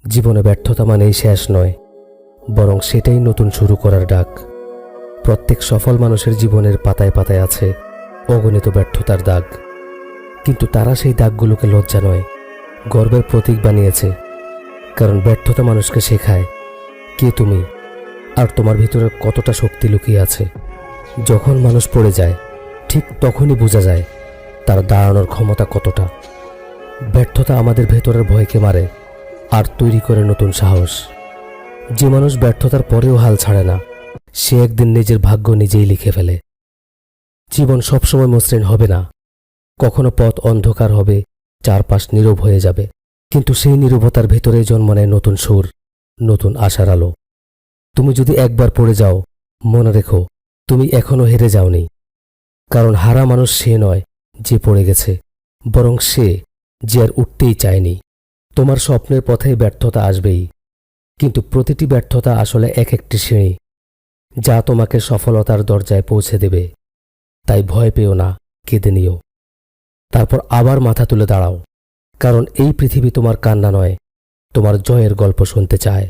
জীবনে ব্যর্থতা মানেই শেষ নয়, বরং সেটাই নতুন শুরু করার ডাক। প্রত্যেক সফল মানুষের জীবনের পাতায় পাতায় আছে অগণিত ব্যর্থতার দাগ, কিন্তু তারা সেই দাগগুলোকে লজ্জা নয়, গর্বের প্রতীক বানিয়েছে। কারণ ব্যর্থতা মানুষকে শেখায় কে তুমি আর তোমার ভিতরে কতটা শক্তি লুকিয়ে আছে। যখন মানুষ পড়ে যায়, ঠিক তখনই বোঝা যায় তার দাঁড়ানোর ক্ষমতা কতটা। ব্যর্থতা আমাদের ভেতরের ভয়কে মারে আর তৈরি করে নতুন সাহস। যে মানুষ ব্যর্থতার পরেও হাল ছাড়ে না, সে একদিন নিজের ভাগ্য নিজেই লিখে ফেলে। জীবন সবসময় মসৃণ হবে না, কখনো পথ অন্ধকার হবে, চারপাশ নীরব হয়ে যাবে, কিন্তু সেই নীরবতার ভেতরেই জন্ম নেয় নতুন সুর, নতুন আশার আলো। তুমি যদি একবার পড়ে যাও, মনে রেখো তুমি এখনো হেরে যাওনি। কারণ হারা মানুষ সে নয় যে পড়ে গেছে, বরং সে যে আর উঠতেই চায়নি। তোমার স্বপ্নের পথে ব্যর্থতা আসবেই, কিন্তু প্রতিটি ব্যর্থতা আসলে এক একটি সিঁড়ি, যা তোমাকে সফলতার দরজায় পৌঁছে দেবে। তাই ভয় পেও না, কেঁদে নিও, তারপর আবার মাথা তুলে দাঁড়াও। কারণ এই পৃথিবী তোমার কান্না নয়, তোমার জয়ের গল্প শুনতে চায়।